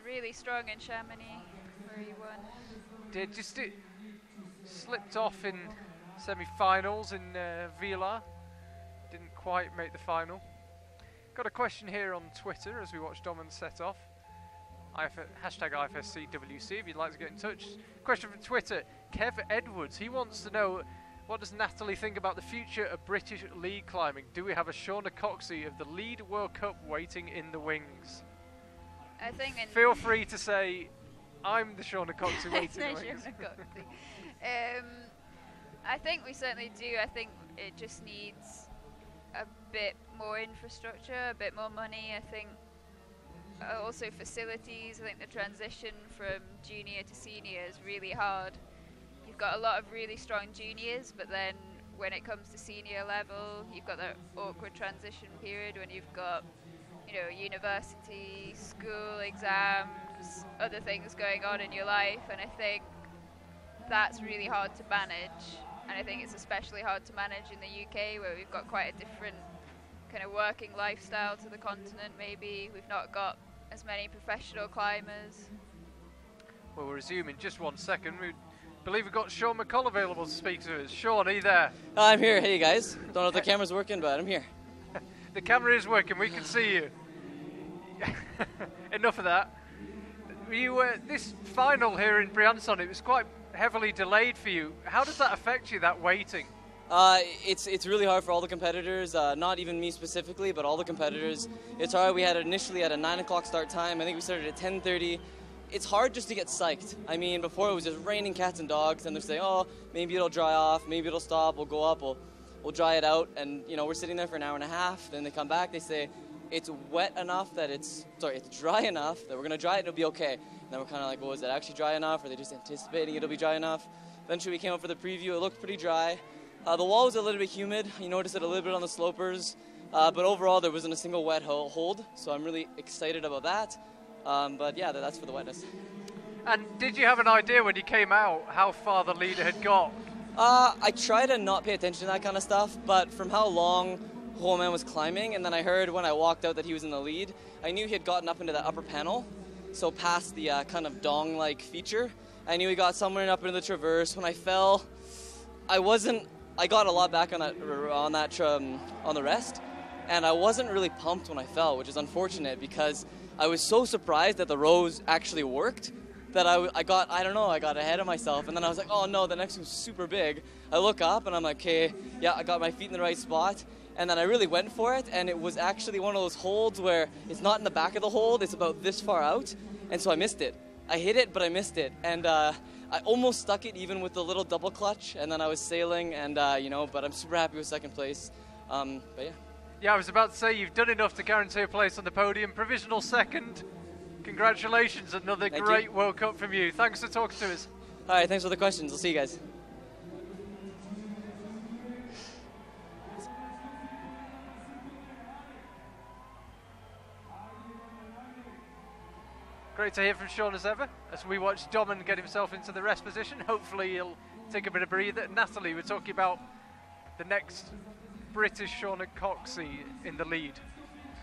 really strong in Chamonix, where he won. It slipped off in semi-finals in Vila. Didn't quite make the final. Got a question here on Twitter as we watch Domen set off. Hashtag IFSCWC if you'd like to get in touch. Question from Twitter, Kev Edwards. He wants to know, what does Natalie think about the future of British lead climbing? Do we have a Shauna Coxey of the Lead World Cup waiting in the wings? I think. Feel free to say, I'm the Shauna Coxey waiting in the wings. I think we certainly do. I think it just needs a bit more infrastructure, a bit more money. I think also facilities. I think the transition from junior to senior is really hard. You've got a lot of really strong juniors, but then when it comes to senior level, you've got that awkward transition period when you've got, university, school, exams, other things going on in your life, and I think that's really hard to manage. And I think it's especially hard to manage in the UK, where we've got quite a different kind of working lifestyle to the continent. Maybe we've not got as many professional climbers. Well, we'll resume in just 1 second. We believe we've got Sean McCull available to speak to us. Sean, are you there? I'm here. Hey guys. Don't know if the camera's working, but I'm here. The camera is working. We can see you. Enough of that. This final here in Briançon, it was quite heavily delayed for you. How does that affect you, that waiting? It's really hard for all the competitors, not even me specifically, but all the competitors. It's hard. We had initially at a 9 o'clock start time. I think we started at 10:30. It's hard just to get psyched. I mean, before it was just raining cats and dogs, and they're saying, oh, maybe it'll dry off, maybe it'll stop, we'll go up, we'll dry it out, and we're sitting there for an hour and a half. Then they come back, they say it's wet enough that it's dry enough that we're gonna dry it and it'll be okay. And then we're kind of like, well, is it actually dry enough? Are they just anticipating it'll be dry enough? Eventually we came up for the preview. It looked pretty dry. The wall was a little bit humid. You noticed it a little bit on the slopers, but overall there wasn't a single wet hold. So I'm really excited about that. But yeah, that's for the wetness. And did you have an idea when you came out how far the leader had got? I try to not pay attention to that kind of stuff, but from how long Romain was climbing, and then I heard when I walked out that he was in the lead, I knew he had gotten up into that upper panel, so past the kind of dong-like feature. I knew he got somewhere up into the traverse. When I fell, I got a lot back on the rest, and I wasn't really pumped when I fell, which is unfortunate because I was so surprised that the rows actually worked that I got ahead of myself, and then I was like, oh no, the next one's super big. I look up and I'm like, okay, yeah, I got my feet in the right spot, and then I really went for it, and it was actually one of those holds where it's not in the back of the hold, it's about this far out, and so I missed it. I hit it, but I missed it, and I almost stuck it even with the little double clutch, and then I was sailing, and but I'm super happy with second place, but yeah. Yeah, I was about to say, you've done enough to guarantee a place on the podium. Provisional second. Congratulations, another great World Cup from you. Thanks for talking to us. All right, thanks for the questions. I'll see you guys. Great to hear from Sean as ever, as we watch Domen get himself into the rest position. Hopefully he'll take a bit of breather. Natalie, we're talking about the next British Shauna Coxey in the lead.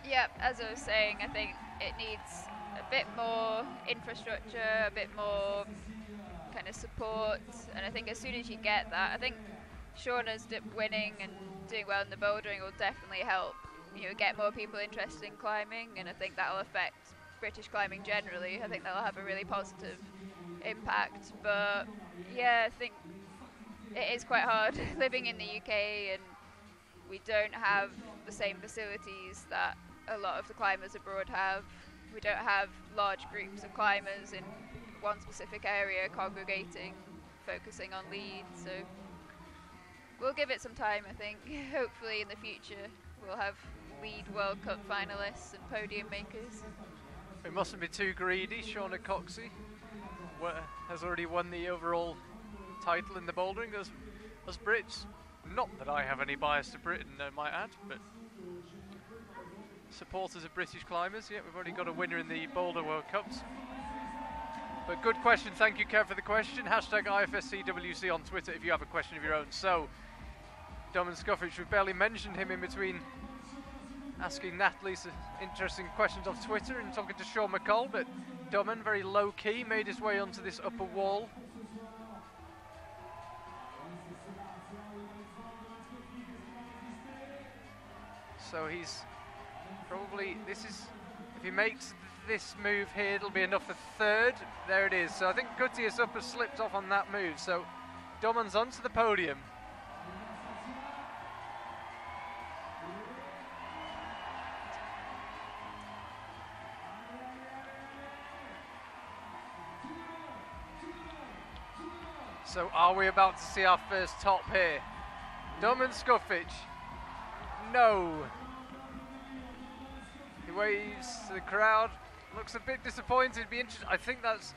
Yeah, as I was saying, I think it needs a bit more infrastructure, a bit more kind of support, and I think as soon as you get that, I think Shauna's winning and doing well in the bouldering will definitely help, get more people interested in climbing, and I think that'll affect British climbing generally. I think that'll have a really positive impact, but yeah, I think it is quite hard living in the UK, and we don't have the same facilities that a lot of the climbers abroad have. We don't have large groups of climbers in one specific area congregating, focusing on leads, so we'll give it some time, I think. Hopefully in the future we'll have lead World Cup finalists and podium makers. We mustn't be too greedy. Shauna Coxey has already won the overall title in the bouldering as Brits. Not that I have any bias to Britain, I might add, but supporters of British climbers, yeah, we've already got a winner in the Boulder World Cups. But good question, thank you Kev for the question. Hashtag IFSCWC on Twitter if you have a question of your own. So, Domen Skofic, we've barely mentioned him in between asking Natalie some interesting questions off Twitter and talking to Sean McCull, but Domen, very low-key, made his way onto this upper wall. So he's probably, this is, if he makes this move here, it'll be enough for third. There it is. So I think Gutierrez upper slipped off on that move. So Domen's onto the podium. So are we about to see our first top here? Domen Skofic. No. He waves to the crowd. Looks a bit disappointed. Be interesting. I think that's